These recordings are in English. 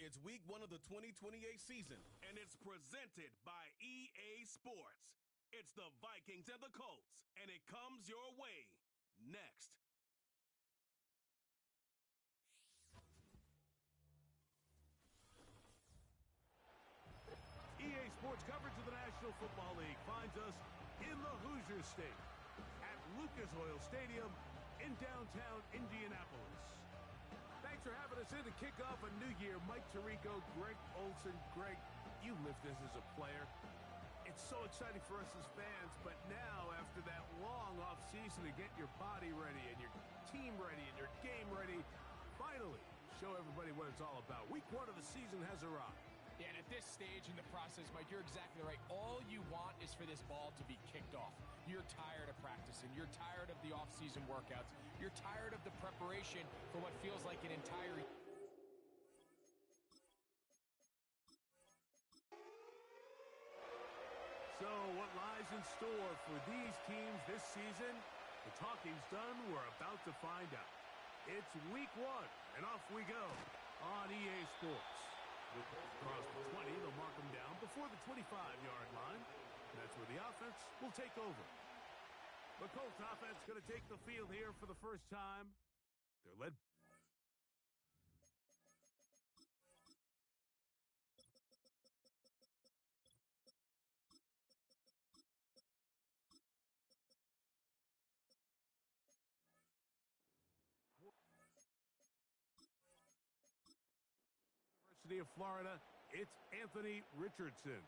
It's week 1 of the 2028 season, and it's presented by EA Sports. It's the Vikings and the Colts, and it comes your way next. EA Sports coverage of the National Football League finds us in the Hoosier State at Lucas Oil Stadium in downtown Indianapolis. Thanks for having us in to kick off a new year. Mike Tirico, Greg Olson. Greg, you lived this as a player. It's so exciting for us as fans, but now after that long off season to get your body ready and your team ready and your game ready, finally show everybody what it's all about. Week 1 of the season has arrived. Yeah, and at this stage in the process, Mike, you're exactly right. All you want is for this ball to be kicked off. You're tired of practicing. You're tired of the off-season workouts. You're tired of the preparation for what feels like an entire year. So what lies in store for these teams this season? The talking's done. We're about to find out. It's week 1, and off we go on EA Sports. Across the 20, they'll mark them down before the 25-yard line. And that's where the offense will take over. The Colts offense going to take the field here for the first time. They're led. University of Florida, it's Anthony Richardson.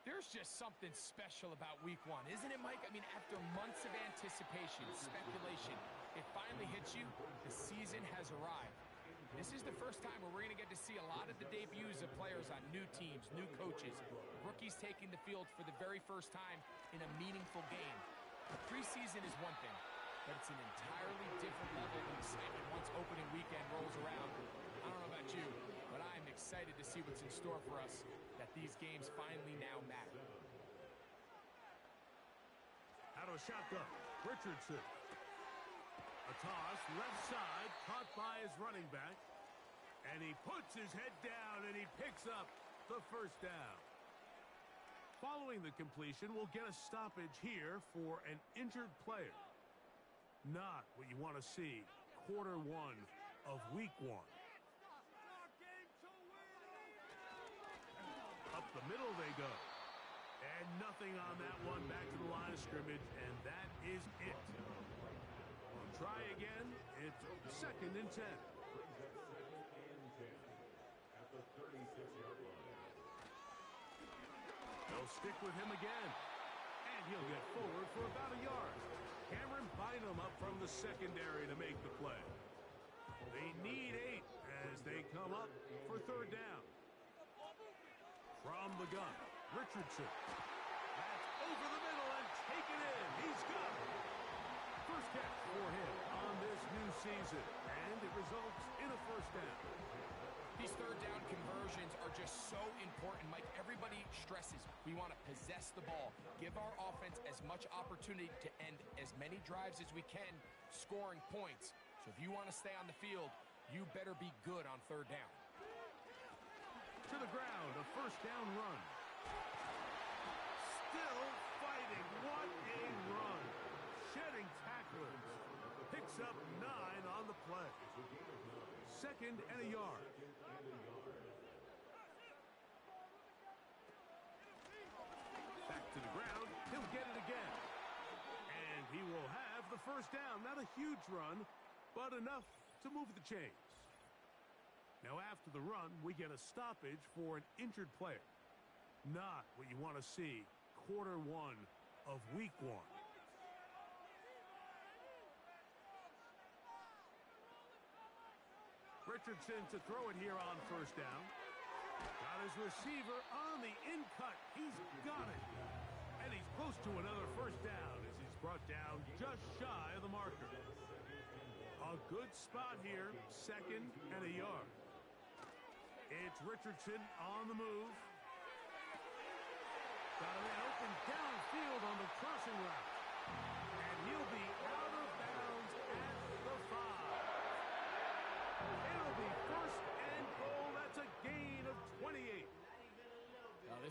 There's just something special about week 1, isn't it, Mike? I mean, after months of anticipation, speculation, it finally hits you. The season has arrived. This is the first time where we're going to get to see a lot of the debuts of players on new teams, new coaches, rookies taking the field for the very first time in a meaningful game. Preseason is one thing, but it's an entirely different level of excitement once opening weekend rolls around. I don't know about you, but I'm excited to see what's in store for us, that these games finally now matter. Out of shotgun, Richardson. A toss, left side, caught by his running back. And he puts his head down, and he picks up the first down. Following the completion, we'll get a stoppage here for an injured player. Not what you want to see quarter 1 of week 1. Up the middle they go. And nothing on that one, back to the line of scrimmage, and that is it. We'll try again. It's 2nd and 10. They'll stick with him again. And he'll get forward for about a yard. Cameron Bynum up from the secondary to make the play. They need 8 as they come up for 3rd down. From the gun, Richardson. That's over the middle and taken in. He's got it. First catch for him on this new season, and it results in a 1st down. These 3rd down conversions are just so important, Mike. Everybody stresses we want to possess the ball, give our offense as much opportunity to end as many drives as we can, scoring points. So if you want to stay on the field, you better be good on 3rd down. To the ground, a 1st down run. Still fighting. What a run. Shedding tacklers. Picks up 9 on the play. 2nd and a yard. Back to the ground. He'll get it again. And he will have the 1st down. Not a huge run, but enough to move the chains. Now after the run, we get a stoppage for an injured player. Not what you want to see quarter 1 of week 1. Richardson to throw it here on 1st down. Got his receiver on the in-cut. He's got it. And he's close to another 1st down as he's brought down just shy of the marker. A good spot here, 2nd and a yard. It's Richardson on the move. Got a man open downfield on the crossing route. And he'll be out of bounds at the 5. It'll be 1st and goal. That's a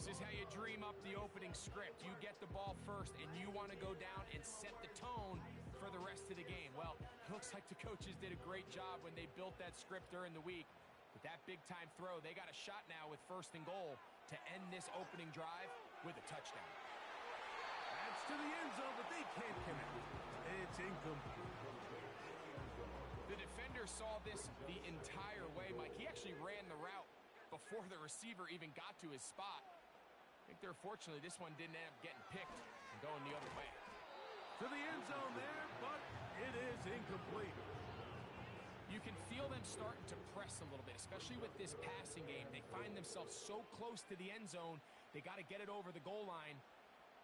This is how you dream up the opening script. You get the ball first, and you want to go down and set the tone for the rest of the game. Well, it looks like the coaches did a great job when they built that script during the week. With that big-time throw, they got a shot now with 1st and goal to end this opening drive with a touchdown. That's to the end zone, but they can't connect. It's incomplete. The defender saw this the entire way, Mike. He actually ran the route before the receiver even got to his spot. I think they're fortunately this one didn't end up getting picked and going the other way. To the end zone there, but it is incomplete. You can feel them starting to press a little bit, especially with this passing game. They find themselves so close to the end zone, they got to get it over the goal line.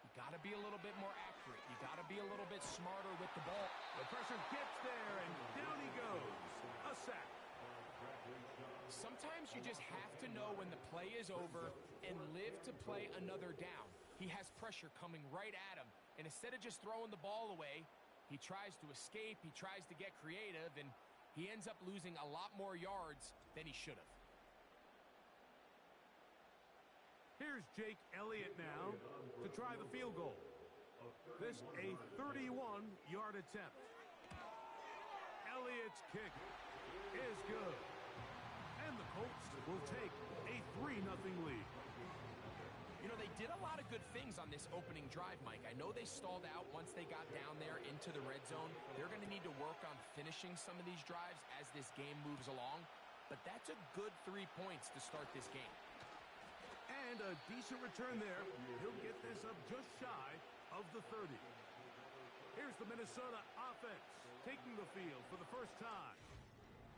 You got to be a little bit more accurate. You got to be a little bit smarter with the ball. The pressure gets there, and down he goes. A sack. Sometimes you just have to know when the play is over and live to play another down. He has pressure coming right at him, and instead of just throwing the ball away, he tries to escape, he tries to get creative, and he ends up losing a lot more yards than he should have. Here's Jake Elliott now to try the field goal. This a 31-yard attempt. Elliott's kick is good. And the Colts will take a 3-0 lead. You know, they did a lot of good things on this opening drive, Mike. I know they stalled out once they got down there into the red zone. They're going to need to work on finishing some of these drives as this game moves along. But that's a good 3 points to start this game. And a decent return there. He'll get this up just shy of the 30. Here's the Minnesota offense taking the field for the first time.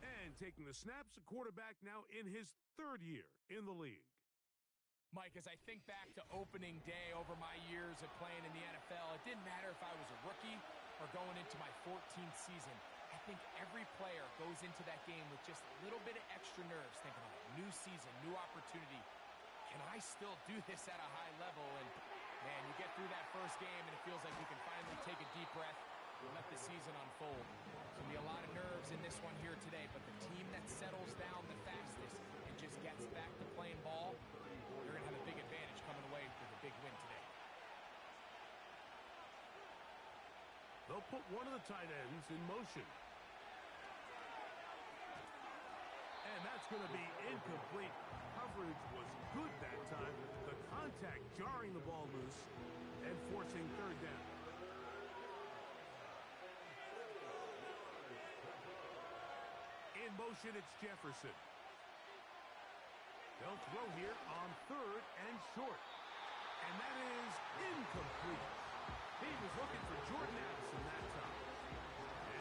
And taking the snaps, a quarterback now in his 3rd year in the league. Mike, as I think back to opening day over my years of playing in the NFL, it didn't matter if I was a rookie or going into my 14th season. I think every player goes into that game with just a little bit of extra nerves, thinking, oh, new season, new opportunity. Can I still do this at a high level? And, man, you get through that first game, and it feels like you can finally take a deep breath and let the season unfold. There's going to be a lot of nerves in this one here today, but the team that settles down the fastest and just gets back to playing ball, they're going to have a big advantage coming away with a big win today. They'll put one of the tight ends in motion. And that's going to be incomplete. Coverage was good that time. The contact jarring the ball loose and forcing 3rd down. In motion, it's Jefferson. They'll throw here on 3rd and short. And that is incomplete. He was looking for Jordan Addison that time.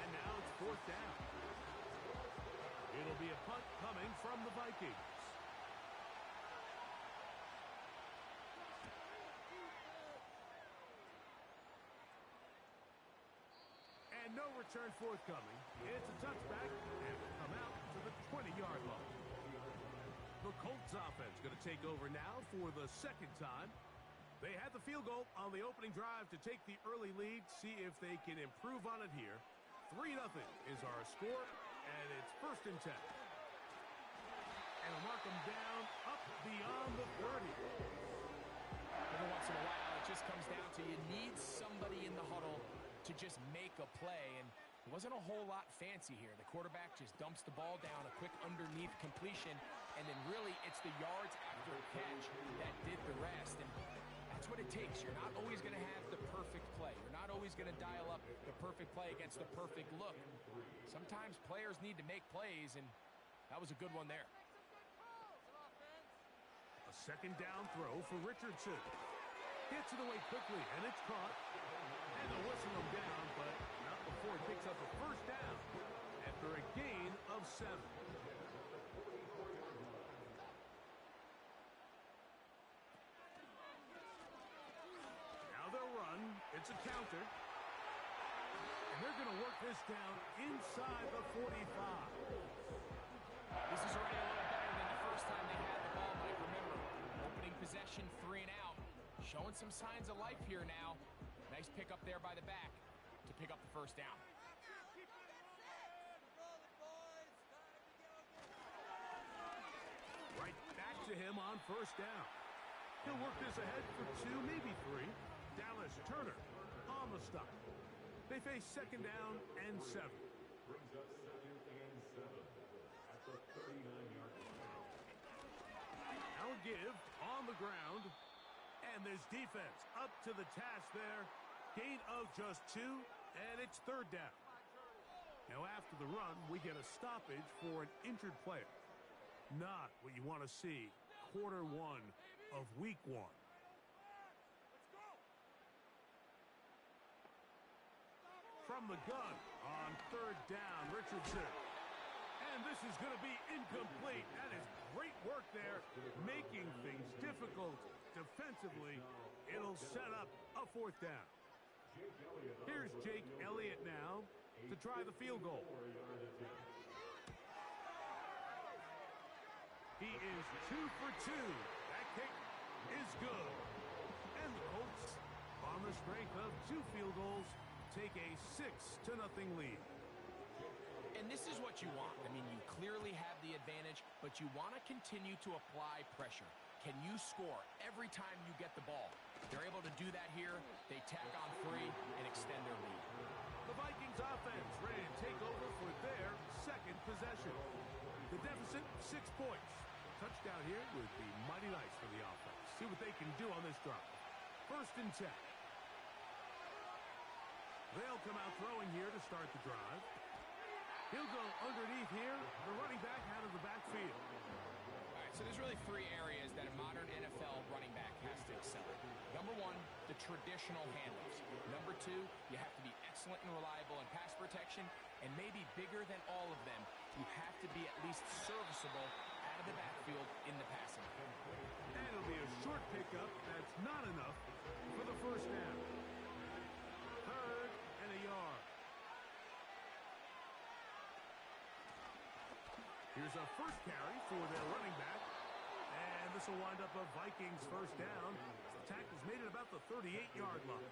And now it's 4th down. It'll be a punt coming from the Vikings. And no return forthcoming. It's a touchback, and will come out to the 20-yard line. The Colts offense going to take over now for the 2nd time. They had the field goal on the opening drive to take the early lead. See if they can improve on it here. 3-0 is our score, and it's 1st and 10. And mark them down up beyond the 30. Every once in a while, it just comes down to you need somebody in the huddle to just make a play, and it wasn't a whole lot fancy here. The quarterback just dumps the ball down, a quick underneath completion, and then really it's the yards after a catch that did the rest, and that's what it takes. You're not always going to have the perfect play. You're not always going to dial up the perfect play against the perfect look. Sometimes players need to make plays, and that was a good one there. A 2nd down throw for Richardson. Gets it away quickly, and it's caught. And they'll whistle him down, but not before he picks up a 1st down after a gain of 7. Now they'll run. It's a counter. And they're going to work this down inside the 45. This is already a little better than the first time they had the ball, Mike. Remember, opening possession, 3 and out. Showing some signs of life here now. Nice pick up there by the back to pick up the 1st down. Right back to him on 1st down. He'll work this ahead for 2, maybe 3. Dallas Turner on the stop. They face second down and 7. Brings up second and 7 at the 39-yard line. Now a give on the ground. And this defense up to the task there. Gain of just 2, and it's third down. Now after the run, we get a stoppage for an injured player. Not what you want to see quarter 1 of week 1. From the gun on third down, Richardson. And this is going to be incomplete. That is great work there, making things difficult defensively. It'll set up a fourth down. Here's Jake Elliott now to try the field goal. He is 2 for 2. That kick is good. And the Colts, on the strength of 2 field goals, take a 6-0 lead. And this is what you want. I mean, you clearly have the advantage, but you want to continue to apply pressure. Can you score every time you get the ball? They're able to do that here. They tack on 3 and extend their lead. The Vikings offense ready to take over for their second possession. The deficit, 6 points. Touchdown here would be mighty nice for the offense. See what they can do on this drive. First and 10. They'll come out throwing here to start the drive. He'll go underneath here. The running back out of the backfield. All right, so there's really 3 areas that a modern NFL running back has to excel at. Number 1, the traditional handles. Number 2, you have to be excellent and reliable in pass protection. And maybe bigger than all of them, you have to be at least serviceable out of the backfield in the passing. And it'll be a short pickup. That's not enough for the first down. Third and a yard. Here's a first carry for their running back. And this will wind up a Vikings first down. The tackle's made at about the 38-yard line.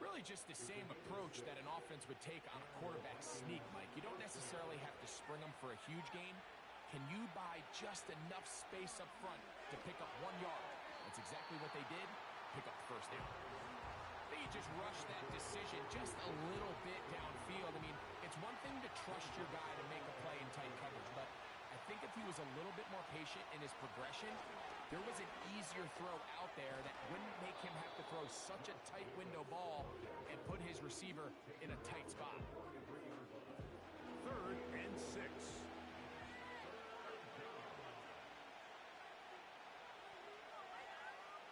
Really just the same approach that an offense would take on a quarterback sneak, Mike. You don't necessarily have to spring them for a huge gain. Can you buy just enough space up front to pick up 1 yard? That's exactly what they did. Pick up the first down. They just rushed that decision just a little bit downfield. I mean, it's one thing to trust your guy to make a play in tight coverage, but I think if he was a little bit more patient in his progression, there was an easier throw out there that wouldn't make him have to throw such a tight window ball and put his receiver in a tight spot. Third and 6.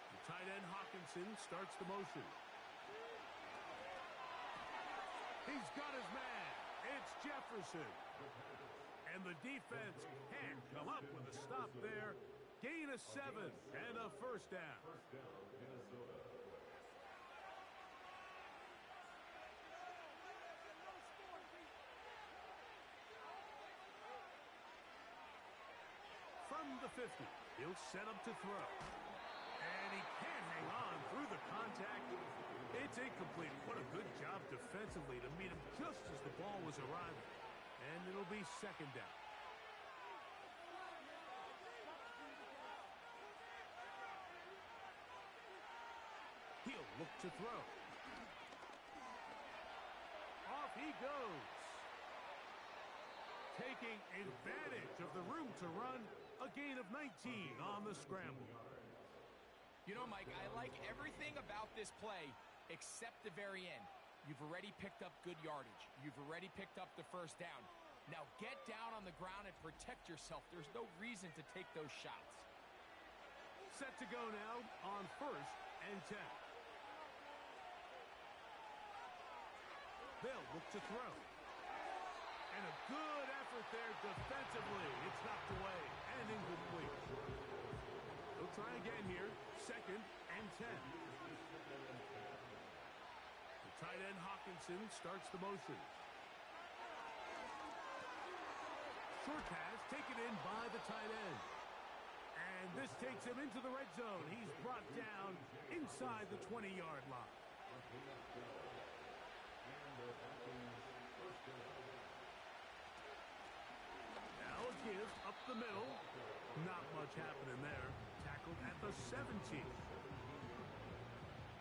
The tight end Hawkinson starts the motion. He's got his man. It's Jefferson. And the defense can't come up with a stop there. Gain of 7 and a first down. From the 50, he'll set up to throw. And he can't hang on through the contact. It's incomplete. What a good job defensively to meet him just as the ball was arriving. And it'll be second down. He'll look to throw. Off he goes. Taking advantage of the room to run. A gain of 19 on the scramble. You know, Mike, I like everything about this play except the very end. You've already picked up good yardage. You've already picked up the first down. Now get down on the ground and protect yourself. There's no reason to take those shots. Set to go now on first and 10. They'll look to throw. And a good effort there defensively. It's knocked away and incomplete. They'll try again here. Second and 10. The tight end Hawkinson starts the motion. Short pass taken in by the tight end. And this takes him into the red zone. He's brought down inside the 20-yard line. Now a give up the middle. Not much happening there. tackled at the 17.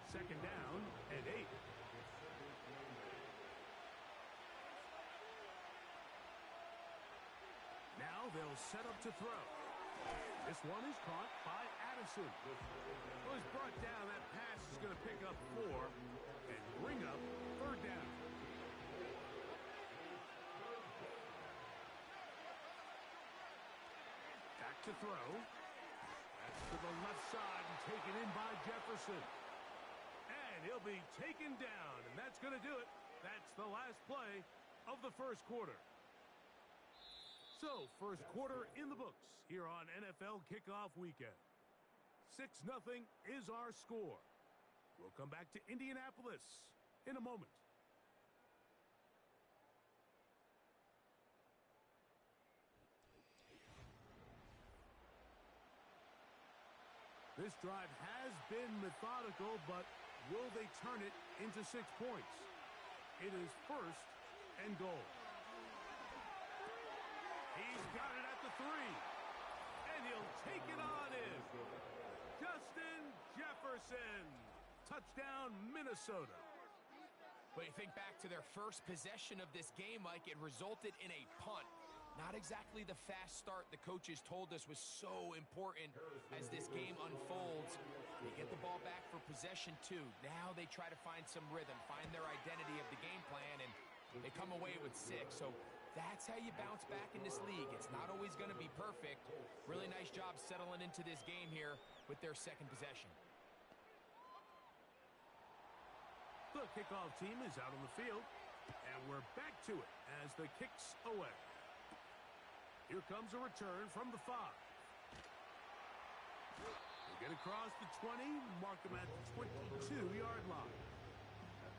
Second down and 8. Now they'll set up to throw. This one is caught by Addison. Well, he's brought down. That pass is going to pick up 4 and bring up third down. Back to throw. That's to the left side and taken in by Jefferson. And he'll be taken down, and that's going to do it. That's the last play of the first quarter. So, first quarter in the books here on NFL Kickoff Weekend. 6-0 is our score. We'll come back to Indianapolis in a moment. This drive has been methodical, but will they turn it into 6 points? It is first and goal. He's got it at the 3, and he'll take it on in. Justin Jefferson. Touchdown, Minnesota. But you think back to their first possession of this game, Mike, it resulted in a punt. Not exactly the fast start the coaches told us was so important as this game unfolds. They get the ball back for possession 2. Now they try to find some rhythm, find their identity of the game plan, and they come away with 6. So that's how you bounce back in this league. It's not always going to be perfect. Really nice job settling into this game here with their second possession. The kickoff team is out on the field, and we're back to it as the kick's away. Here comes a return from the 5. They get across the 20, mark them at the 22-yard line.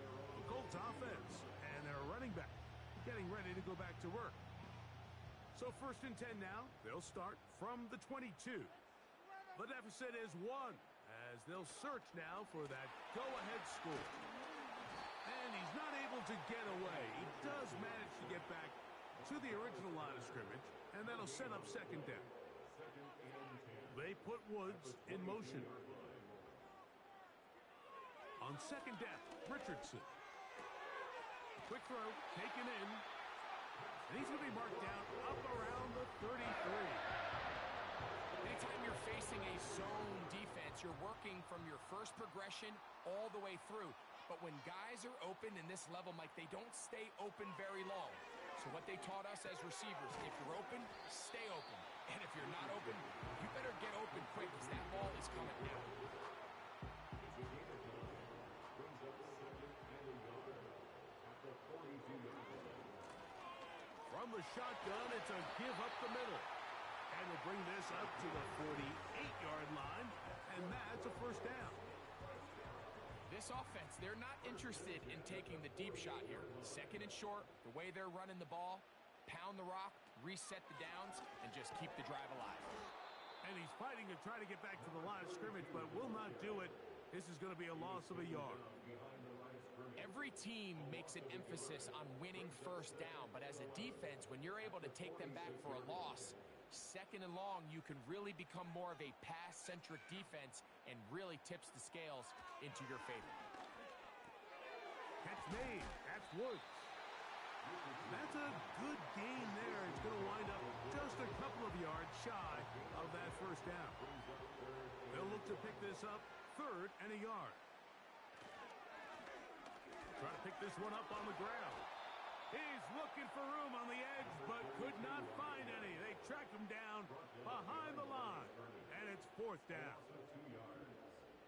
The Colts offense and their running back getting ready to go back to work. So first and 10 now. They'll start from the 22. The deficit is 1 as they'll search now for that go-ahead score. And he's not able to get away. He does manage to get back to the original line of scrimmage, and that'll set up second down. They put Woods in motion. On second down, Richardson. Quick throw, taken in. And he's going to be marked down up around the 33. Anytime you're facing a zone defense, you're working from your first progression all the way through. But when guys are open in this level, Mike, they don't stay open very long. So what they taught us as receivers, if you're open, stay open. And if you're not open, you better get open quick because that ball is coming now. From the shotgun, it's a give up the middle. And we'll bring this up to the 48-yard line, and that's a first down. This offense, they're not interested in taking the deep shot here. Second and short, the way they're running the ball, pound the rock, reset the downs, and just keep the drive alive. And he's fighting to try to get back to the line of scrimmage, but will not do it. This is going to be a loss of a yard. Every team makes an emphasis on winning first down, but as a defense, when you're able to take them back for a loss, second and long, you can really become more of a pass-centric defense and really tips the scales into your favor. Catch made. That's Woods. That's a good gain there. It's going to wind up just a couple of yards shy of that first down. They'll look to pick this up third and a yard. Try to pick this one up on the ground. He's looking for room on the edge, but could not find any. They track him down behind the line, and it's fourth down.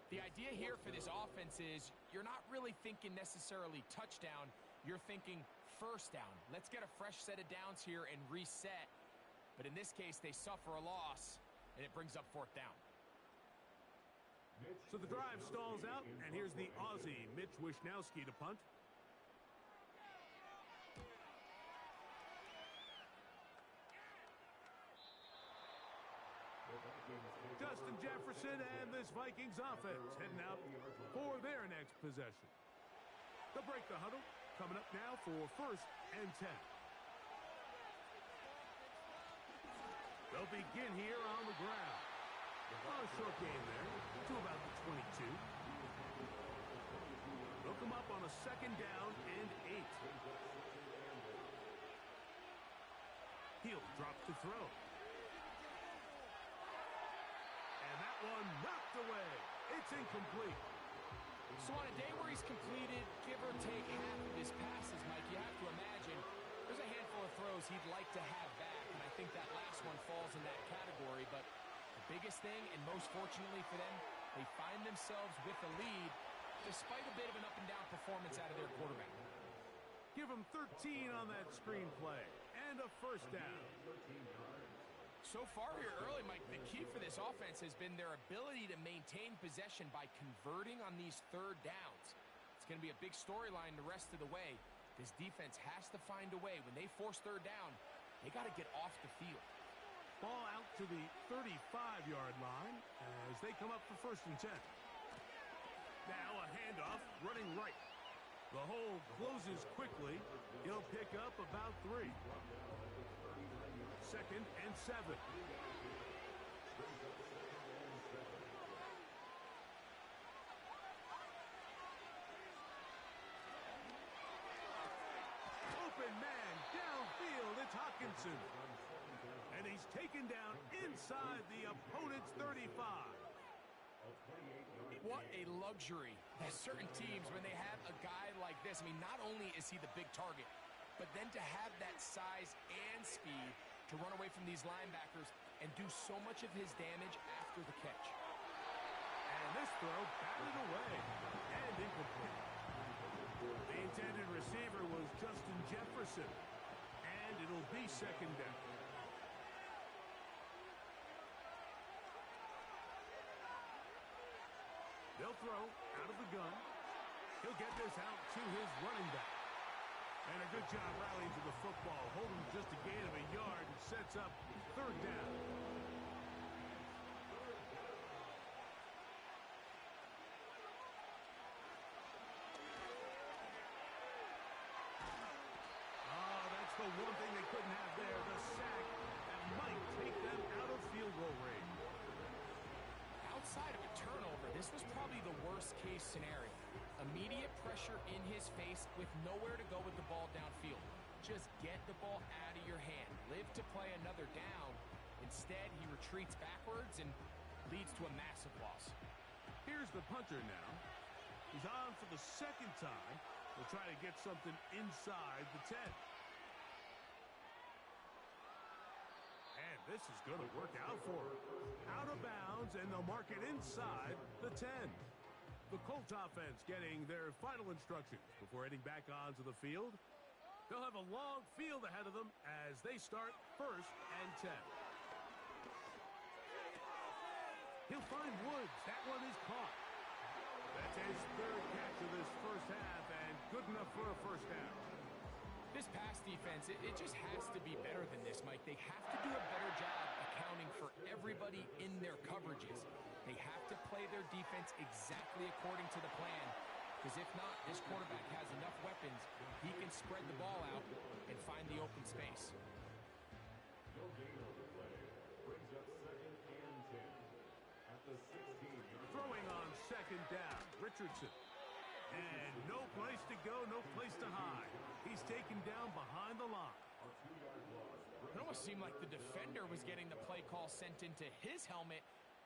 The idea here for this offense is you're not really thinking necessarily touchdown. You're thinking first down. Let's get a fresh set of downs here and reset. But in this case, they suffer a loss, and it brings up fourth down. So the drive stalls out, and here's the Aussie, Mitch Wishnowski, to punt. Justin Jefferson and this Vikings offense heading out for their next possession. They'll break the huddle. Coming up now for first and 10. They'll begin here on the ground. Oh, a short game there to about the 22. They'll come up on a second down and 8. He'll drop to throw. And that one knocked away. It's incomplete. So on a day where he's completed, give or take half of his passes, Mike, you have to imagine there's a handful of throws he'd like to have back, and I think that last one falls in that category. But the biggest thing, and most fortunately for them, they find themselves with the lead despite a bit of an up-and-down performance out of their quarterback. Give him 13 on that screenplay and a first down. So far here early, Mike, the key for this offense has been their ability to maintain possession by converting on these third downs. It's going to be a big storyline the rest of the way. This defense has to find a way. When they force third down, they got to get off the field. Ball out to the 35-yard line as they come up for first and 10. Now a handoff running right. The hole closes quickly. He'll pick up about 3. Second and 7. Open man downfield. It's Hawkinson. And he's taken down inside the opponent's 35. What a luxury that certain teams, when they have a guy like this, I mean, not only is he the big target, but then to have that size and speed to run away from these linebackers and do so much of his damage after the catch. And this throw batted away and incomplete. The intended receiver was Justin Jefferson, and it'll be second down. They'll throw out of the gun. He'll get this out to his running back. And a good job rallying to the football, holding just a gain of a yard and sets up third down. Oh, that's the one thing they couldn't have there, the sack that might take them out of field goal range. Outside of a turnover, this was probably the worst case scenario. Immediate pressure in his face with nowhere to go with the ball downfield. Just get the ball out of your hand. Live to play another down. Instead, he retreats backwards and leads to a massive loss. Here's the punter now. He's on for the second time. He'll try to get something inside the 10. And this is going to work out for him. Out of bounds, and they'll mark it inside the 10. The Colts offense getting their final instructions before heading back onto the field. They'll have a long field ahead of them as they start first and 10. He'll find Woods. That one is caught. That's his third catch of this first half, and good enough for a first down. This pass defense, it just has to be better than this, Mike. They have to do a better job accounting for everybody in their coverages. They have to play their defense exactly according to the plan, because if not, this quarterback has enough weapons. He can spread the ball out and find the open space. No gain on the play. Brings up second and 10 at the 16. Throwing on second down, Richardson. And no place to go, no place to hide. He's taken down behind the line. It almost seemed like the defender was getting the play call sent into his helmet,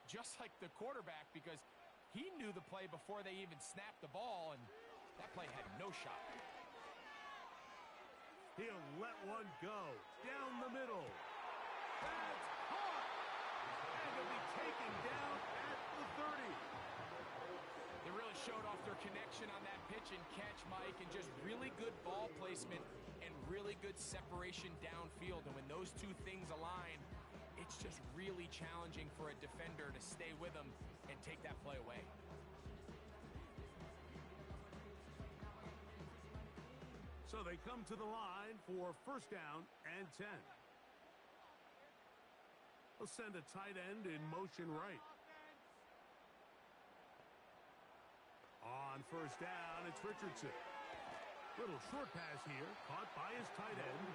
just like the quarterback, because he knew the play before they even snapped the ball, and that play had no shot. He'll let one go down the middle. That's caught. And he'll be taken down at the 30. They really showed off their connection on that pitch and catch, Mike, and just really good ball placement and really good separation downfield. And when those two things align, it's just really challenging for a defender to stay with them and take that play away. So they come to the line for first down and 10. They'll send a tight end in motion right. On first down, it's Richardson. Little short pass here, caught by his tight end.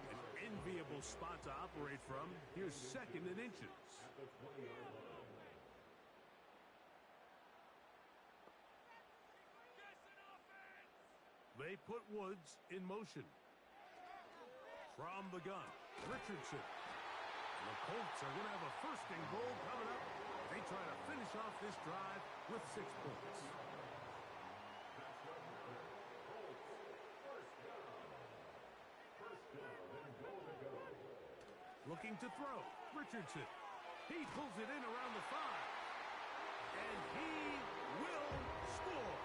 An enviable spot to operate from. Here's 2nd and inches. At the 20-yard line. They put Woods in motion. From the gun, Richardson. The Colts are going to have a 1st and goal coming up. They try to finish off this drive with 6 points. Looking to throw, Richardson. He pulls it in around the 5. And he will score.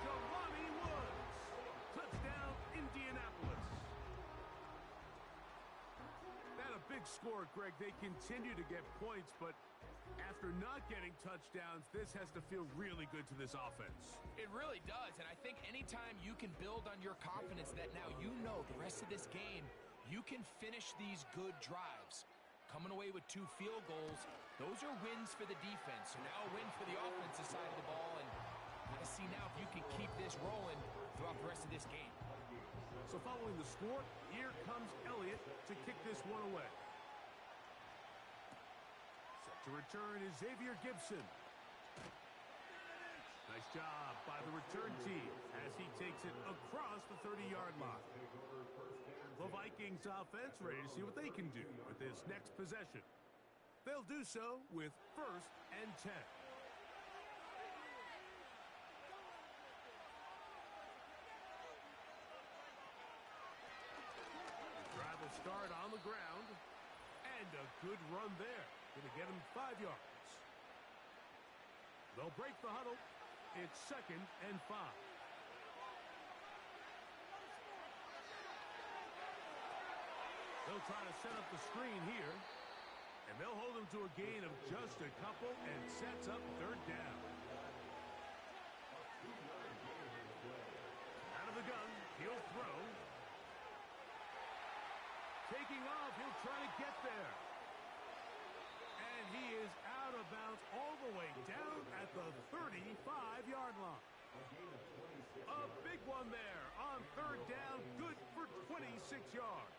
Jelani Woods. Touchdown, Indianapolis. That a big score, Greg. They continue to get points, but after not getting touchdowns, this has to feel really good to this offense. It really does, and I think anytime you can build on your confidence that now you know the rest of this game, you can finish these good drives. Coming away with 2 field goals, those are wins for the defense. So now a win for the offensive side of the ball, and got to see now if you can keep this rolling throughout the rest of this game. So following the score, here comes Elliott to kick this one away. Set to return is Xavier Gibson. Nice job by the return team as he takes it across the 30-yard line. The Vikings offense ready to see what they can do with this next possession. They'll do so with 1st and 10. Drive will start on the ground. And a good run there. Going to get him 5 yards. They'll break the huddle. It's 2nd and 5. They'll try to set up the screen here. And they'll hold him to a gain of just a couple and sets up 3rd down. Out of the gun, he'll throw. Taking off, he'll try to get there. And he is out of bounds all the way down at the 35-yard line. A big one there on 3rd down, good for 26 yards.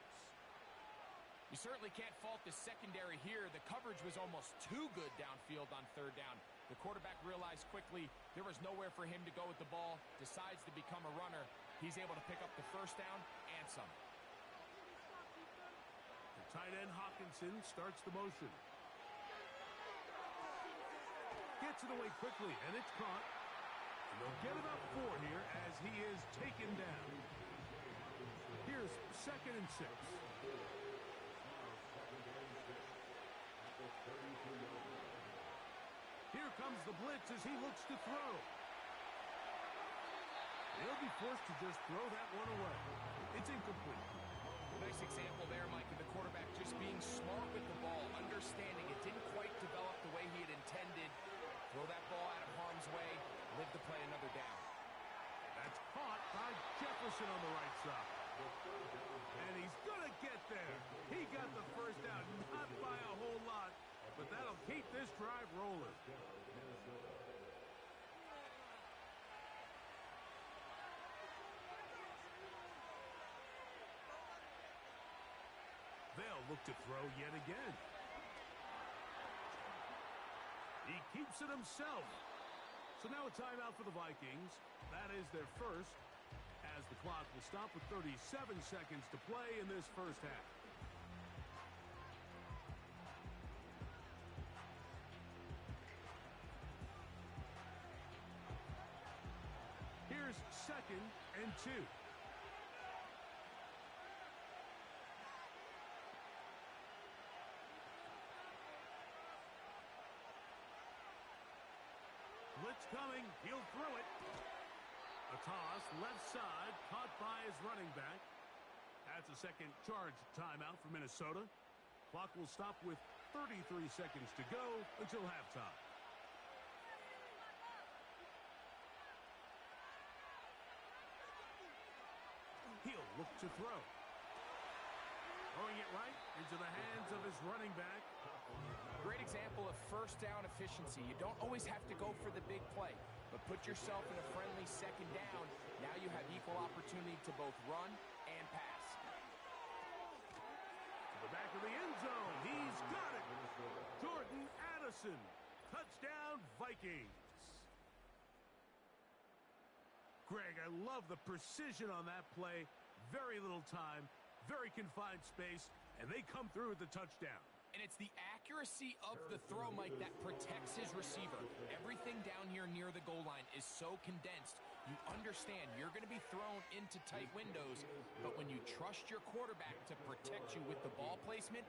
You certainly can't fault the secondary here. The coverage was almost too good downfield on 3rd down. The quarterback realized quickly there was nowhere for him to go with the ball, decides to become a runner. He's able to pick up the 1st down and some. The tight end Hawkinson starts the motion. Gets it away quickly, and it's caught. And they'll get about 4 here as he is taken down. Here's 2nd and 6. Here comes the blitz as he looks to throw. He'll be forced to just throw that one away. It's incomplete. Nice example there, Mike, of the quarterback just being smart with the ball, understanding it didn't quite develop the way he had intended. Throw that ball out of harm's way, live to play another down. That's caught by Jefferson on the right side. And he's going to get there. He got the 1st down, not by a whole lot, but that'll keep this drive rolling. They'll look to throw yet again. He keeps it himself. So now a timeout for the Vikings. That is their 1st, as the clock will stop with 37 seconds to play in this 1st half. Here's 2nd and 2. Blitz coming, he'll throw it. A toss, left side, caught by his running back. That's a 2nd charge timeout for Minnesota. Clock will stop with 33 seconds to go until halftime. He'll look to throw. Throwing it right into the hands of his running back. Great example of 1st down efficiency. You don't always have to go for the big play, but put yourself in a friendly 2nd down. Now you have equal opportunity to both run and pass. the back of the end zone. He's got it. Jordan Addison. Touchdown, Vikings. Greg, I love the precision on that play. Very little time, very confined space, and they come through with the touchdown. And it's the accuracy of the throw, Mike, that protects his receiver. Everything down here near the goal line is so condensed. You understand you're going to be thrown into tight windows, but when you trust your quarterback to protect you with the ball placement,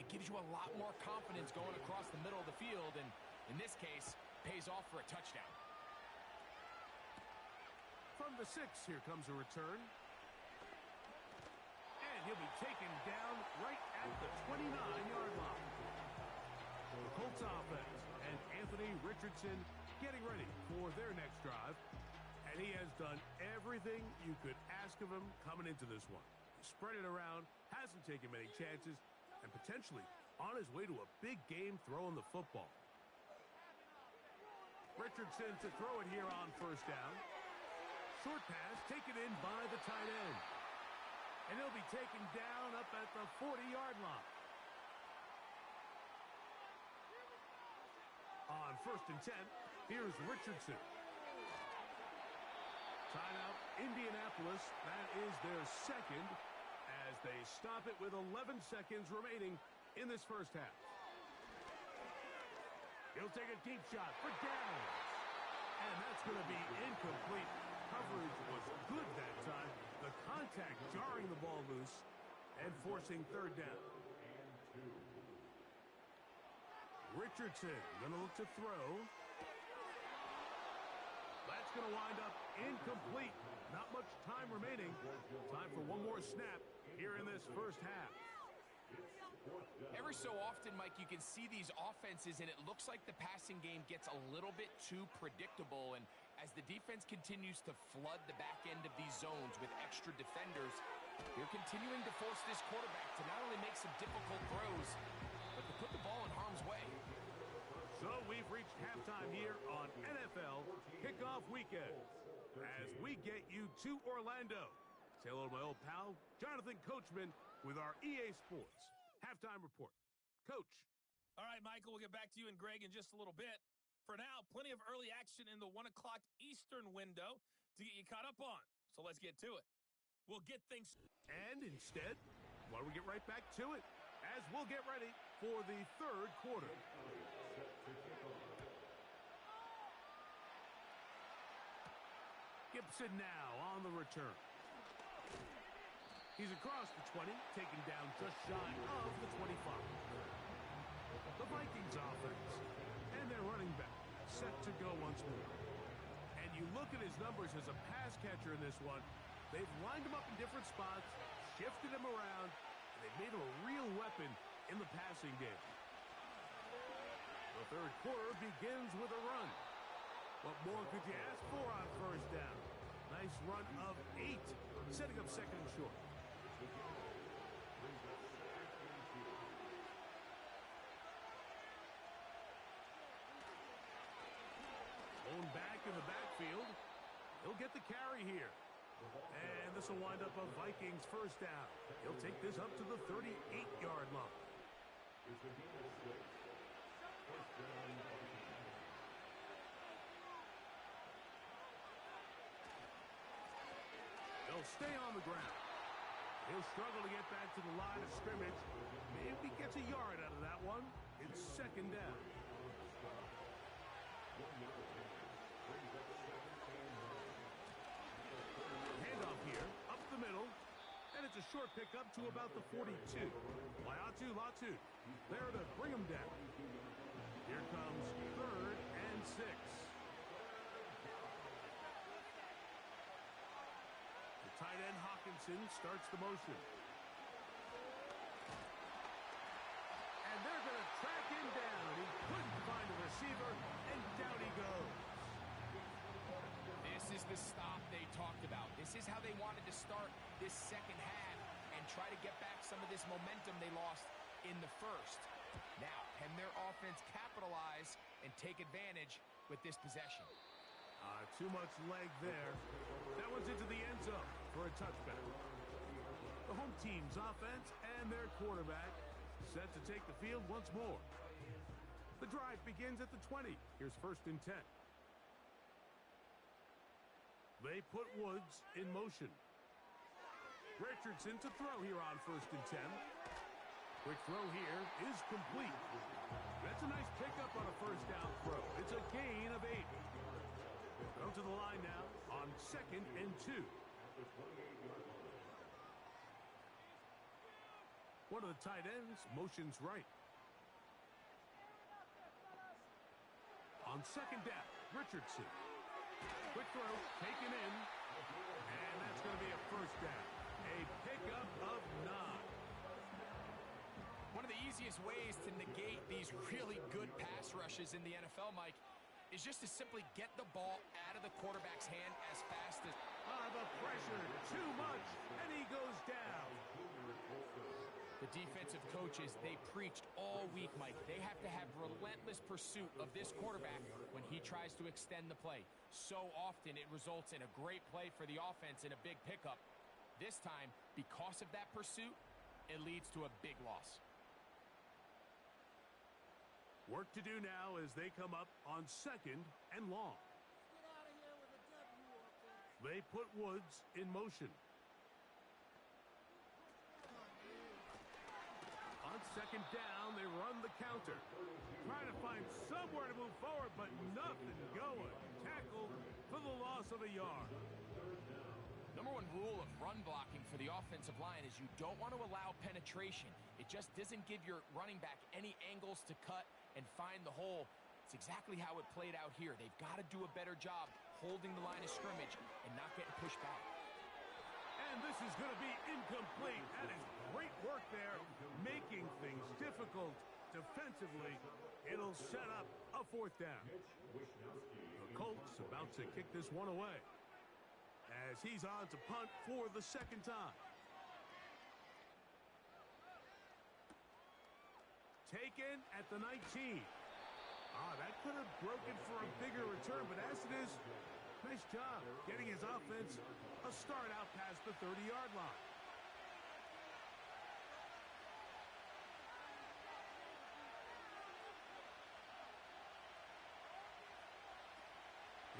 it gives you a lot more confidence going across the middle of the field, and in this case, pays off for a touchdown. From the 6, here comes a return. And he'll be taken down right at the 29-yard line. The Colts offense and Anthony Richardson getting ready for their next drive. And he has done everything you could ask of him coming into this one. He spread it around, hasn't taken many chances, and potentially on his way to a big game throwing the football. Richardson to throw it here on first down. Short pass taken in by the tight end. And he'll be taken down up at the 40-yard line. On first and 10, here's Richardson. Timeout, Indianapolis. That is their second as they stop it with 11 seconds remaining in this first half. He'll take a deep shot for downs. And that's going to be incomplete. Coverage was good that time. The contact jarring the ball loose and forcing third down. Richardson going to look to throw. That's going to wind up incomplete. Not much time remaining. Time for one more snap here in this first half. Every so often, Mike, you can see these offenses, and it looks like the passing game gets a little bit too predictable. And as the defense continues to flood the back end of these zones with extra defenders, you're continuing to force this quarterback to not only make some difficult throws, but to put the ball in harm's way. So we've reached halftime here on NFL Kickoff Weekend as we get you to Orlando. Say hello to my old pal, Jonathan Coachman, with our EA Sports Halftime Report. Coach. All right, Michael, we'll get back to you and Greg in just a little bit. For now, plenty of early action in the 1 o'clock Eastern window to get you caught up on. So let's get to it. We'll get things... And instead, why don't we get right back to it as we'll get ready for the third quarter. Gibson now on the return. He's across the 20, taken down just shy of the 25. The Vikings offense and their running back set to go once more. And you look at his numbers as a pass catcher in this one. They've lined him up in different spots, shifted him around, and they've made him a real weapon in the passing game. The third quarter begins with a run. What more could you ask for on first down? Nice run of 8, setting up second and short. Thrown back in the backfield. He'll get the carry here. And this will wind up a Vikings first down. He'll take this up to the 38-yard line. They'll stay on the ground. He'll struggle to get back to the line of scrimmage. Maybe gets a yard out of that one. It's second down. Handoff here, up the middle. And it's a short pickup to about the 42. Latu, there to bring him down. Here comes third and 6. Tight end Hawkinson starts the motion. And they're going to track him down. He couldn't find a receiver, and down he goes. This is the stop they talked about. This is how they wanted to start this second half and try to get back some of this momentum they lost in the first. Now, can their offense capitalize and take advantage with this possession? Too much leg there. That one's into the end zone for a touchback. The home team's offense and their quarterback set to take the field once more. The drive begins at the 20. Here's 1st and 10. They put Woods in motion. Richardson to throw here on 1st and 10. Quick throw here is complete. That's a nice pickup on a 1st down throw. It's a gain of 8. Go to the line now on 2nd and 2. One of the tight ends motions right. On 2nd down, Richardson. Quick throw, taken in, and that's going to be a 1st down. A pickup of 9. One of the easiest ways to negate these really good pass rushes in the NFL, Mike, is just to simply get the ball out of the quarterback's hand as fast as... The pressure, too much, and he goes down. The defensive coaches, they preached all week, Mike. They have to have relentless pursuit of this quarterback when he tries to extend the play. So often it results in a great play for the offense and a big pickup. This time, because of that pursuit, it leads to a big loss. Work to do now as they come up on 2nd and long. They put Woods in motion. On 2nd down, they run the counter. Trying to find somewhere to move forward, but nothing going. Tackled for the loss of a yard. Number one rule of run blocking for the offensive line is you don't want to allow penetration. It just doesn't give your running back any angles to cut and find the hole. It's exactly how it played out here. They've got to do a better job holding the line of scrimmage and not getting pushed back. And this is going to be incomplete. That is great work there, making things difficult defensively. It'll set up a 4th down. The Colts about to kick this one away as he's on to punt for the 2nd time. Taken at the 19. That could have broken for a bigger return, but as it is, nice job getting his offense a start out past the 30-yard line.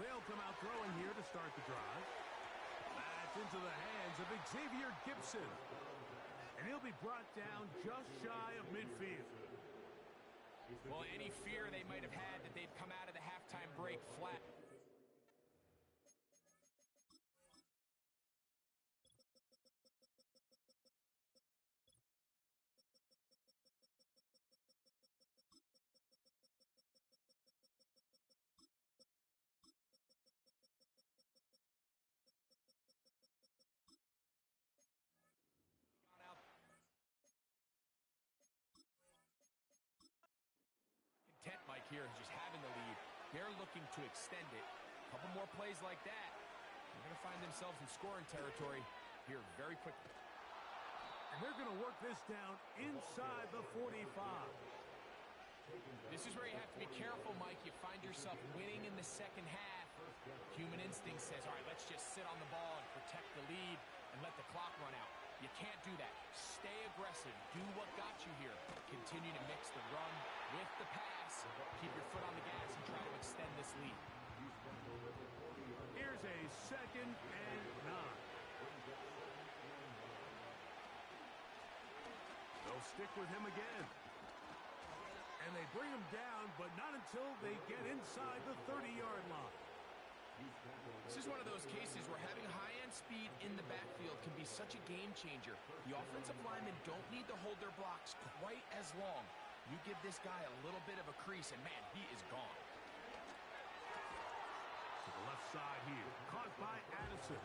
They'll come out throwing here to start the drive. That's into the hands of Xavier Gibson. And he'll be brought down just shy of midfield. Well, any fear they might have had that they'd come out of the halftime break flat. Content, Mike, here is just having the lead. They're looking to extend it. A couple more plays like that, they're going to find themselves in scoring territory here very quickly. And they're going to work this down inside the 45. This is where you have to be careful, Mike. You find yourself winning in the 2nd half. Human instinct says, all right, let's just sit on the ball and protect the lead and let the clock run out. You can't do that. Stay aggressive. Do what got you here. Continue to mix the run with the pass. Keep your foot on the gas and try to extend this lead. Here's a 2nd and 9. They'll stick with him again. And they bring him down, but not until they get inside the 30-yard line. This is one of those cases where having high-end speed in the backfield can be such a game changer. The offensive linemen don't need to hold their blocks quite as long. You give this guy a little bit of a crease, and man, he is gone. To the left side here, caught by Addison.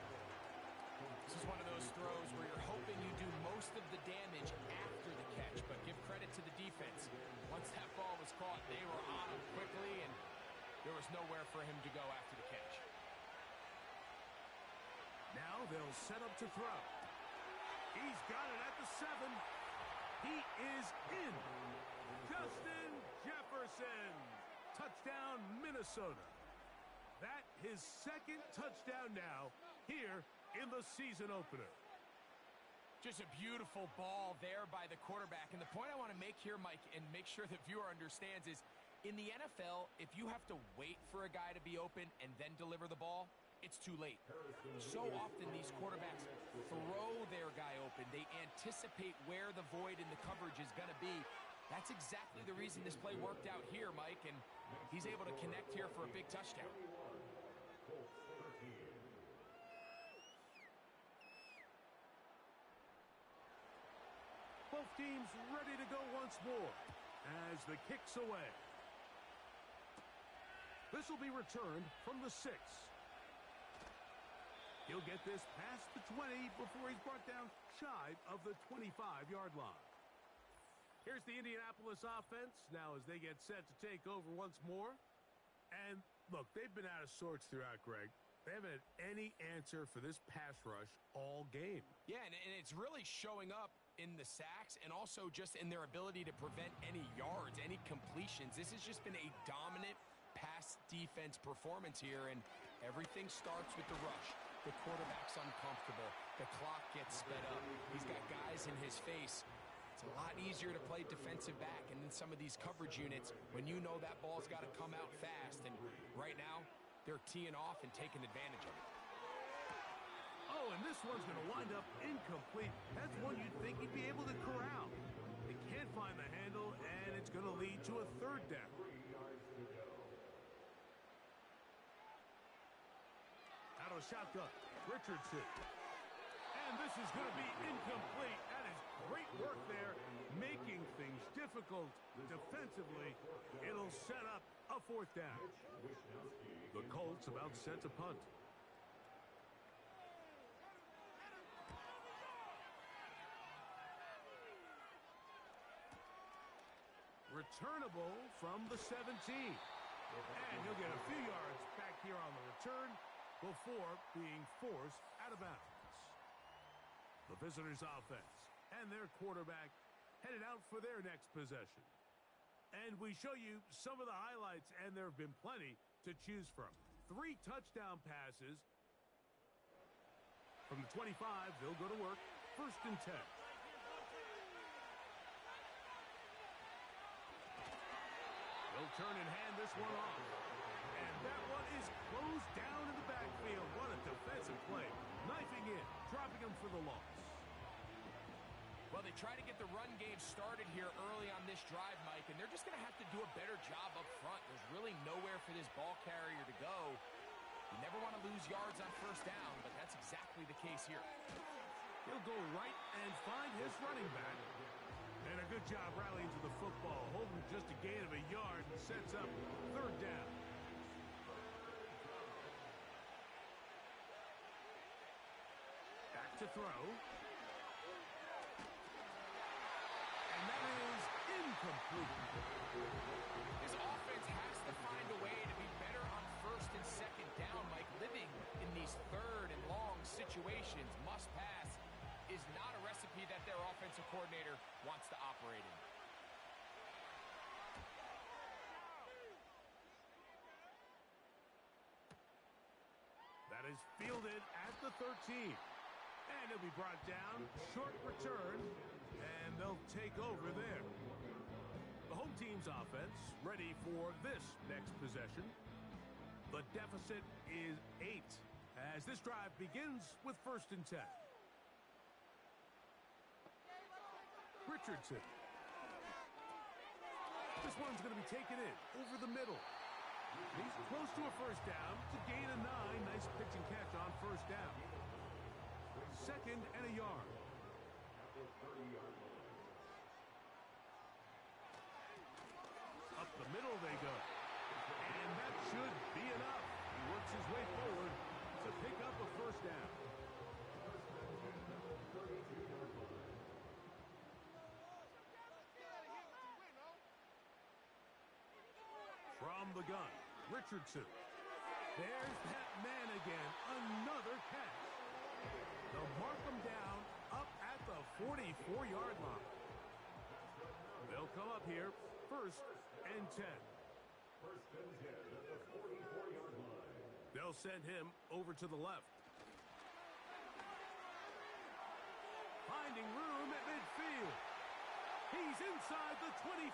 This is one of those throws where you're hoping you do most of the damage after the catch, but give credit to the defense. Once that ball was caught, they were on him quickly, and there was nowhere for him to go after the catch. Now they'll set up to throw. He's got it at the 7. He is in. Justin Jefferson. Touchdown, Minnesota. That his 2nd touchdown now here in the season opener. Just a beautiful ball there by the quarterback. And the point I want to make here, Mike, and make sure the viewer understands is, in the NFL, if you have to wait for a guy to be open and then deliver the ball, it's too late. So often these quarterbacks throw their guy open. They anticipate where the void in the coverage is going to be. That's exactly the reason this play worked out here, Mike, and he's able to connect here for a big touchdown. Both teams ready to go once more as the kick's away. This will be returned from the 6. He'll get this past the 20 before he's brought down shy of the 25-yard line. Here's the Indianapolis offense now as they get set to take over once more. And look, they've been out of sorts throughout, Greg. They haven't had any answer for this pass rush all game. Yeah, and it's really showing up in the sacks and also just in their ability to prevent any yards, any completions. This has just been a dominant pass defense performance here, and everything starts with the rush. The quarterback's uncomfortable. The clock gets sped up. He's got guys in his face. It's a lot easier to play defensive back, and then some of these coverage units, when you know that ball's got to come out fast, and right now, they're teeing off and taking advantage of it. Oh, and this one's going to wind up incomplete. That's one you'd think he'd be able to corral. They can't find the handle, and it's going to lead to a third down. Out of shotgun, Richardson. And this is going to be incomplete. That is great work there, making things difficult defensively. It'll set up a fourth down. The Colts about set to punt. Returnable from the 17. And he'll get a few yards back here on the return before being forced out of bounds. The visitors' offense and their quarterback headed out for their next possession. And we show you some of the highlights, and there have been plenty to choose from. 3 touchdown passes. From the 25, they'll go to work. 1st and 10. They'll turn and hand this one off. And that one is closed down in the backfield. What a defensive play. Knifing in, dropping him for the loss. Well, they try to get the run game started here early on this drive, Mike, and they're just going to have to do a better job up front. There's really nowhere for this ball carrier to go. You never want to lose yards on 1st down, but that's exactly the case here. He'll go right and find his running back. And a good job rallying to the football, holding just a gain of a yard and sets up 3rd down. Back to throw. And that is incomplete. This offense has to find a way to be better on 1st and 2nd down, Mike. Living in these 3rd and long situations, must pass, is not a recipe that their offensive coordinator wants to operate in. That is fielded at the 13. And he'll be brought down. Short return. And they'll take over there. The home team's offense ready for this next possession. The deficit is 8 as this drive begins with 1st and 10. Richardson. This one's going to be taken in over the middle. He's close to a 1st down to gain a 9. Nice pitch and catch on 1st down. 2nd and a yard. Up the middle they go. And that should be enough. He works his way forward to pick up a 1st down. From the gun, Richardson. There's that man again. Another catch. They'll mark him down up at the 44-yard line. They'll come up here 1st and 10. 1st and 10 at the 44-yard line. They'll send him over to the left. Finding finding room at midfield. He's inside the 25.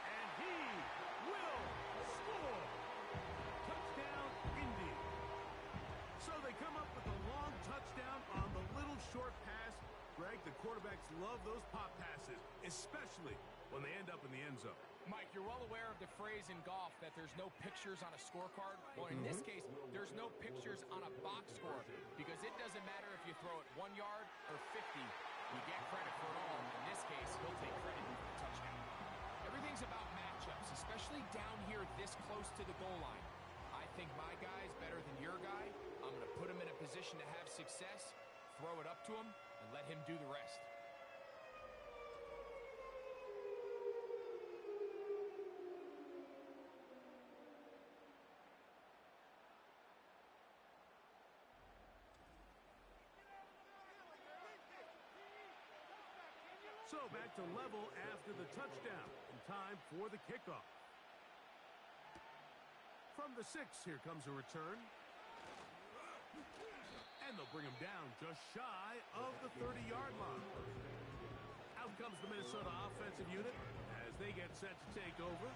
And he will score. Touchdown, Indy. So they come up with a long touchdown on the little short pass. Greg, the quarterbacks love those pop passes, especially when they end up in the end zone. Mike, you're well aware of the phrase in golf that there's no pictures on a scorecard. Well, in this case, there's no pictures on a box score because it doesn't matter if you throw it 1 yard or 50. You get credit for it all. In this case, he'll take credit for the touchdown. Everything's about matchups, especially down here this close to the goal line. I think my guy's better than your guy. I'm going to put him in a position to have success, throw it up to him, and let him do the rest. So back to level after the touchdown. In time for the kickoff. From the 6, here comes a return. And they'll bring him down just shy of the 30-yard line. Out comes the Minnesota offensive unit as they get set to take over.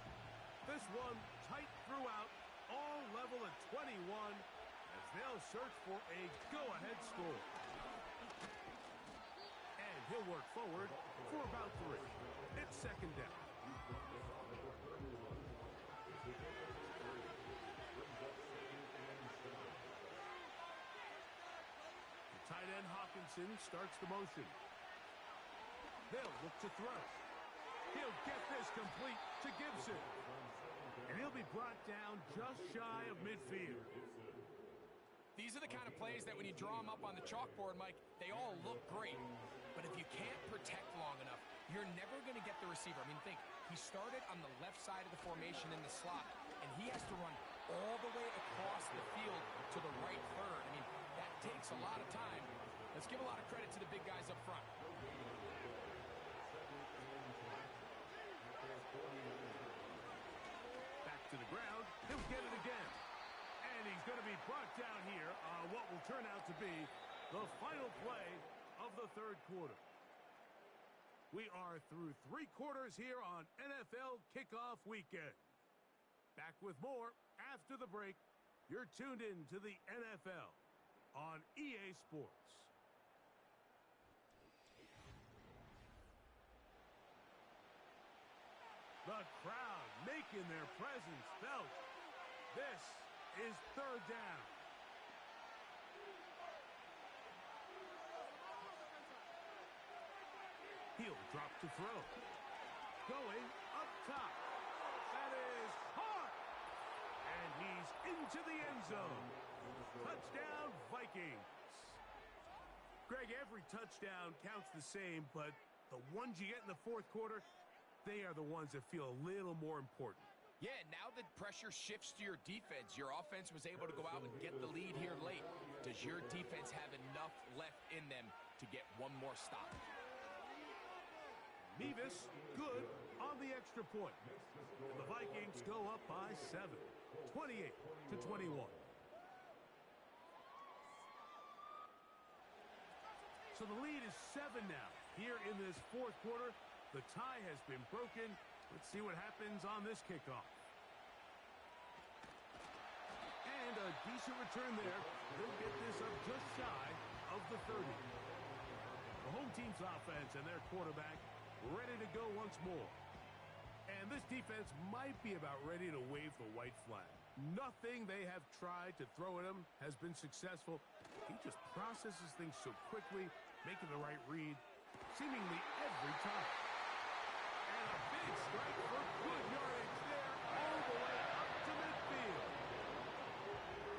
This one tight throughout, all level at 21 as they'll search for a go-ahead score. And he'll work forward for about 3. It's second down. Tight end Hawkinson starts the motion. They'll look to throw. He'll get this complete to Gibson. And he'll be brought down just shy of midfield. These are the kind of plays that when you draw them up on the chalkboard, Mike, they all look great. But if you can't protect long enough, you're never going to get the receiver. I mean, think, he started on the left side of the formation in the slot, and he has to run all the way across the field to the right third. I mean, that takes a lot of time. Let's give a lot of credit to the big guys up front. Back to the ground. He'll get it again. And he's going to be brought down here on what will turn out to be the final play of the third quarter. We are through 3 quarters here on NFL Kickoff Weekend. Back with more after the break. You're tuned in to the NFL on EA Sports. The crowd making their presence felt. This is third down. He'll drop to throw. Going up top. That is hard. And he's into the end zone. Touchdown, Vikings. Greg, every touchdown counts the same, but the ones you get in the fourth quarter, they are the ones that feel a little more important. Yeah, now that pressure shifts to your defense, your offense was able to go out and get the lead here late. Does your defense have enough left in them to get one more stop? Mevis, good on the extra point. And the Vikings go up by 7, 28-21. So the lead is 7 now. Here in this fourth quarter, the tie has been broken. Let's see what happens on this kickoff. And a decent return there. They'll get this up just shy of the 30. The home team's offense and their quarterback ready to go once more. And this defense might be about ready to wave the white flag. Nothing they have tried to throw at him has been successful. He just processes things so quickly, making the right read, seemingly every time. And a big strike for good yardage there all the way up to midfield.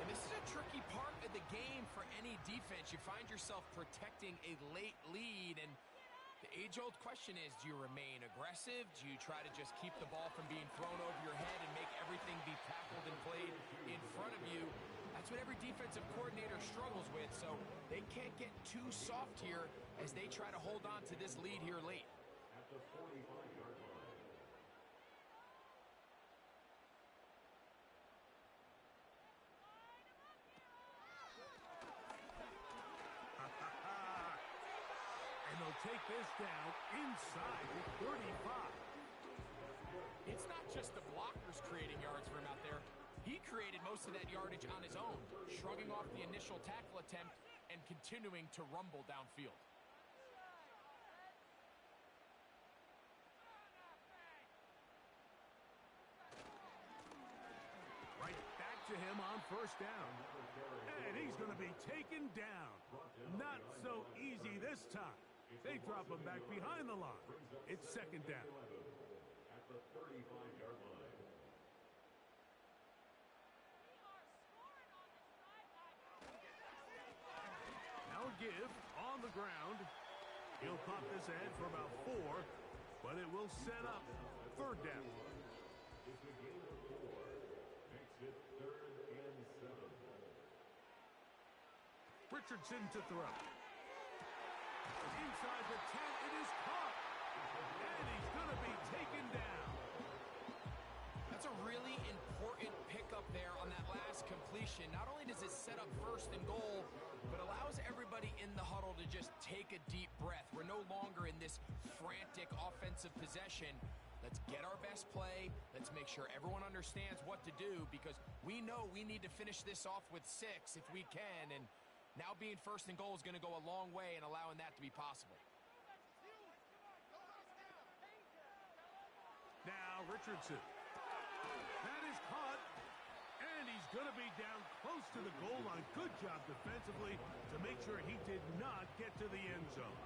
And this is a tricky part of the game for any defense. You find yourself protecting a late lead, and the age-old question is, do you remain aggressive? Do you try to just keep the ball from being thrown over your head and make everything be tackled and played in front of you? That's what every defensive coordinator struggles with, so they can't get too soft here as they try to hold on to this lead here late. At the 45-yard line. they'll take this down inside the 35. It's not just the blockers creating yards for him out there. He created most of that yardage on his own, shrugging off the initial tackle attempt and continuing to rumble downfield. Right back to him on first down. And he's going to be taken down. Not so easy this time. They drop him back behind the line. It's second down. At the 35-yard line. Now a give on the ground. He'll pop this ahead for about 4, but it will set up third down. It's a gain of 4. Makes it 3rd and 7. Richardson to throw. Inside the 10, it is caught. And he's going to be taken down. That's a really important pickup there on that last completion. Not only does it set up first and goal, but allows everybody in the huddle to just take a deep breath. We're no longer in this frantic offensive possession. Let's get our best play. Let's make sure everyone understands what to do, because we know we need to finish this off with 6 if we can. And now being first and goal is going to go a long way in allowing that to be possible. Now Richardson. That is caught. And he's going to be down close to the goal line. Good job defensively to make sure he did not get to the end zone.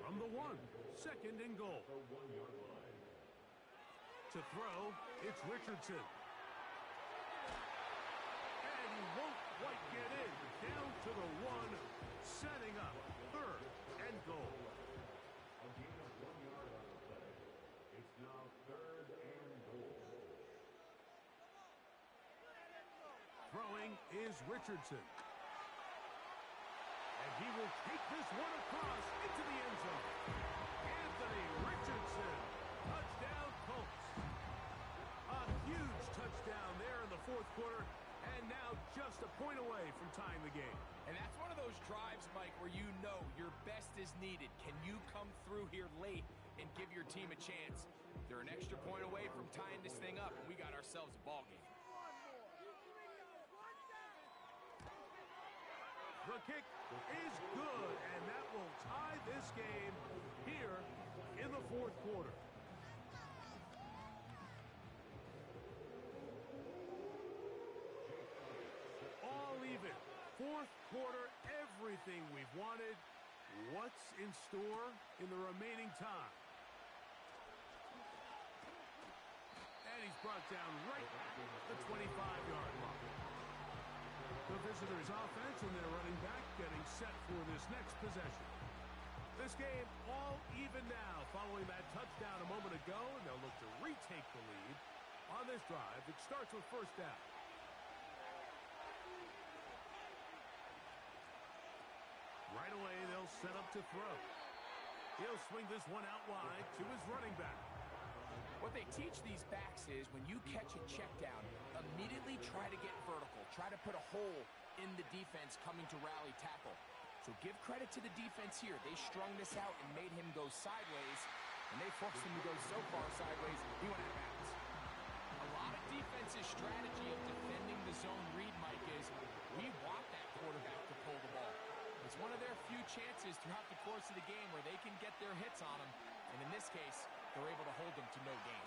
From the 1, second and goal. The 1-yard line. To throw, it's Richardson. And he won't quite get in. Down to the 1, setting up third and goal. A gain of 1 yard on the play. It's now 3rd and goal. Throwing is Richardson. And he will take this one across into the end zone. Anthony Richardson. Touchdown, Colts. A huge touchdown there in the fourth quarter. And now just a point away from tying the game. And that's one of those drives, Mike, where you know your best is needed. Can you come through here late and give your team a chance? They're an extra point away from tying this thing up, and we got ourselves a ball game. The kick is good, and that will tie this game here in the fourth quarter. All even. Fourth quarter, everything we've wanted. What's in store in the remaining time? And he's brought down right at the 25-yard line. The visitors' offense and their running back getting set for this next possession. This game all even now following that touchdown a moment ago, and they'll look to retake the lead on this drive. It starts with first down. Right away, they'll set up to throw. He'll swing this one out wide to his running back. What they teach these backs is when you catch a check down, immediately try to get vertical. Try to put a hole in the defense coming to rally tackle. So give credit to the defense here. They strung this out and made him go sideways, and they forced him to go so far sideways, he went out of bounds. A lot of defense's strategy of defending the zone read, Mike, is we want that quarterback to pull the ball. It's one of their few chances throughout the course of the game where they can get their hits on him, and in this case, they're able to hold them to no gain.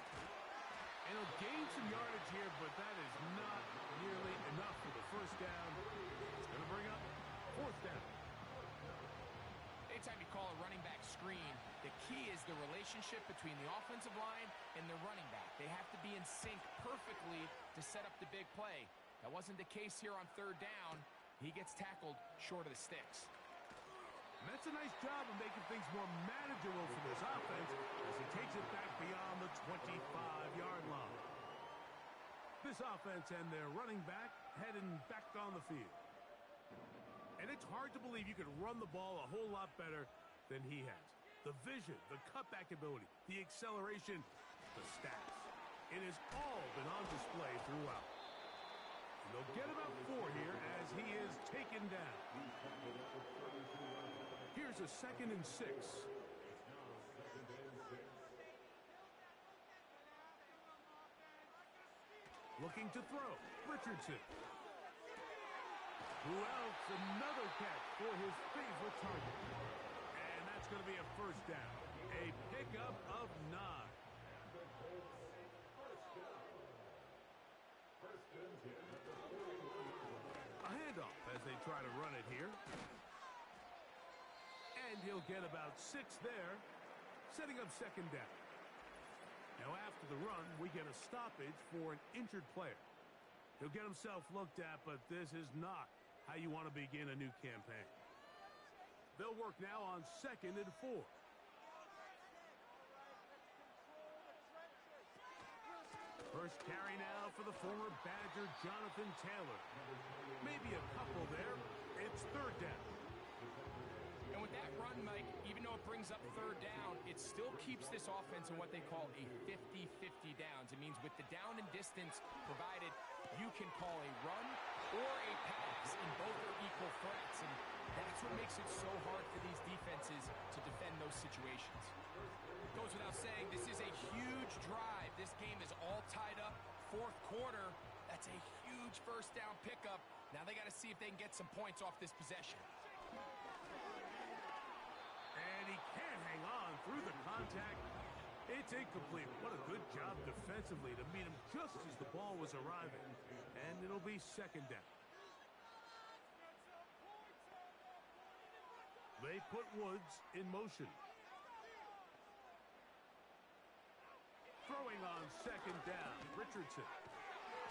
And he'll gain some yardage here, but that is not nearly enough for the first down. It's going to bring up fourth down. Anytime you call a running back screen, the key is the relationship between the offensive line and the running back. They have to be in sync perfectly to set up the big play. That wasn't the case here on third down. He gets tackled short of the sticks. And that's a nice job of making things more manageable for this offense as he takes it back beyond the 25-yard line. This offense and their running back heading back on the field. And it's hard to believe you could run the ball a whole lot better than he has. The vision, the cutback ability, the acceleration, the stats. It has all been on display throughout. And they'll get about 4 here as he is taken down. Here's Here's a 2nd and 6. Looking to throw. Richardson. Who else? Another catch for his favorite target. And that's going to be a first down. A pickup of 9. A handoff as they try to run it here. And he'll get about 6 there, setting up 2nd down. Now after the run, we get a stoppage for an injured player. He'll get himself looked at, but this is not how you want to begin a new campaign. They'll work now on 2nd and 4. First carry now for the former Badger, Jonathan Taylor. Maybe a couple there. It's 3rd down. And with that run, Mike, even though it brings up 3rd down, it still keeps this offense in what they call a 50-50 downs. It means with the down and distance provided, you can call a run or a pass, and both are equal threats. And that's what makes it so hard for these defenses to defend those situations. Goes without saying, this is a huge drive. This game is all tied up. 4th quarter, that's a huge first down pickup. Now they got to see if they can get some points off this possession. And he can't hang on through the contact. It's incomplete. What a good job defensively to meet him just as the ball was arriving. And it'll be 2nd down. They put Woods in motion. Throwing on 2nd down, Richardson.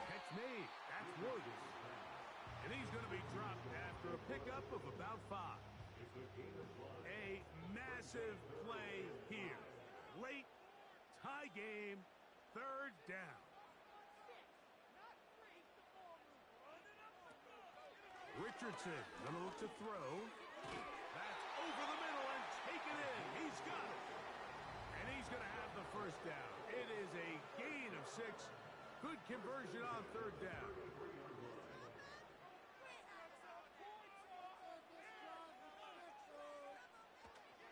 Catch made. That's Woods. And he's going to be dropped after a pickup of about 5. A massive play here. Late, tie game, 3rd down. Richardson going to look to throw. That's over the middle and taken in. He's got it. And he's going to have the first down. It is a gain of 6. Good conversion on 3rd down.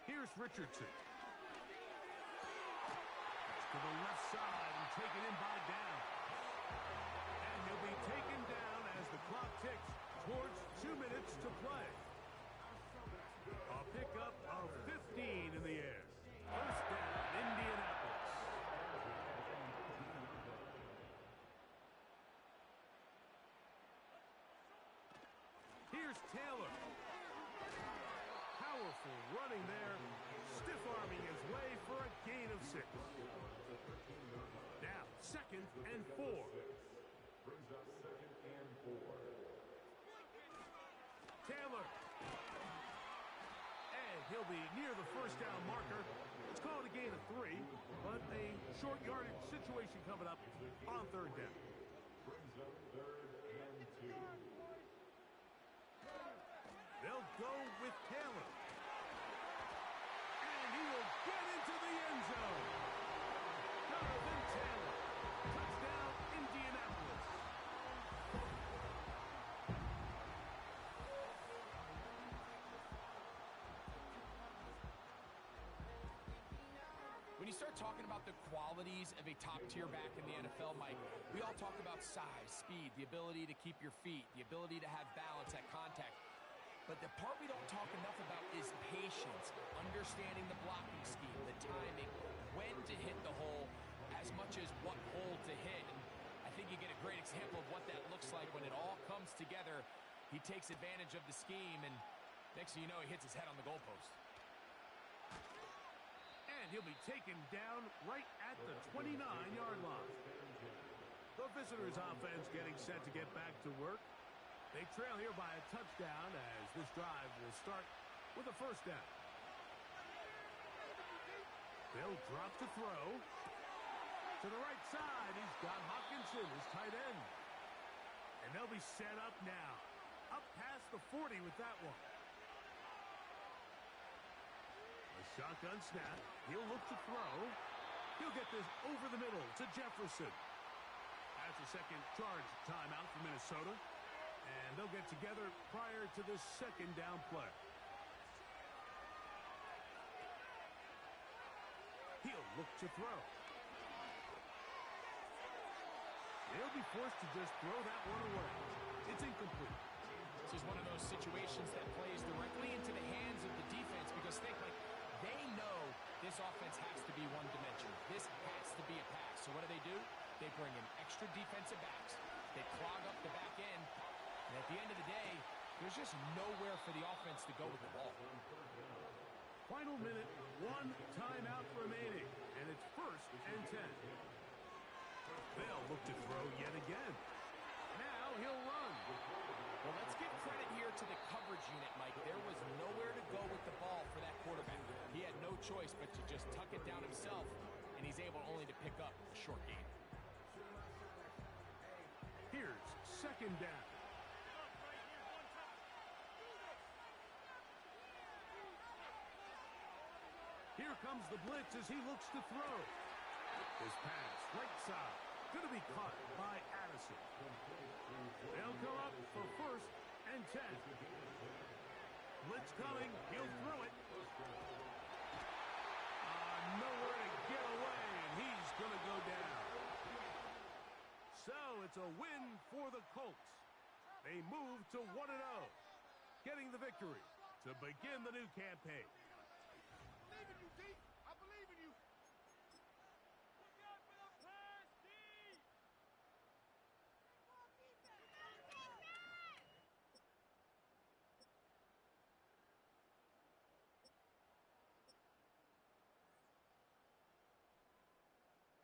Here's Richardson. To the left side and taken in by Down. And he'll be taken down as the clock ticks towards 2 minutes to play. A pickup of 15 in the air. First down, Indianapolis. Here's Taylor. Powerful running there. Stiff-arming his way for a gain of 6. Now, 2nd and 4. Brings up 2nd and 4. Taylor. And he'll be near the first down marker. It's called a gain of 3, but a short yardage situation coming up on 3rd down. Brings up 3rd and 2. They'll go with Taylor. And he will get into the end zone. Jonathan Taylor. Touchdown, Indianapolis. When you start talking about the qualities of a top-tier back in the NFL, Mike, we all talk about size, speed, the ability to keep your feet, the ability to have balance at contact. But the part we don't talk enough about is patience, understanding the blocking scheme, the timing, when to hit the hole, as much as what hole to hit. And I think you get a great example of what that looks like when it all comes together. He takes advantage of the scheme, and next thing you know, he hits his head on the goalpost. And he'll be taken down right at the 29-yard line. The visitors' offense getting set to get back to work. They trail here by a touchdown as this drive will start with a first down. They'll drop to throw. To the right side, he's got Hawkinson, his tight end. And they'll be set up now. Up past the 40 with that one. A shotgun snap. He'll look to throw. He'll get this over the middle to Jefferson. That's a second charge timeout for Minnesota. And they'll get together prior to this 2nd down play. look to throw. They'll be forced to just throw that one away. It's incomplete. This is one of those situations that plays directly into the hands of the defense because they know this offense has to be one-dimensional. This has to be a pass. So what do? They bring in extra defensive backs. They clog up the back end. And at the end of the day, there's just nowhere for the offense to go with the ball. Final minute, one timeout remaining, and it's 1st and 10. They'll look to throw yet again. Now he'll run. Well, let's give credit here to the coverage unit, Mike. There was nowhere to go with the ball for that quarterback. He had no choice but to just tuck it down himself, and he's able only to pick up a short gain. Here's 2nd down. Here comes the blitz as he looks to throw. His pass, right side, going to be caught by Addison. They'll come up for 1st and 10. Blitz coming, he'll throw it. Nowhere to get away, and he's going to go down. So it's a win for the Colts. They move to 1-0, getting the victory to begin the new campaign.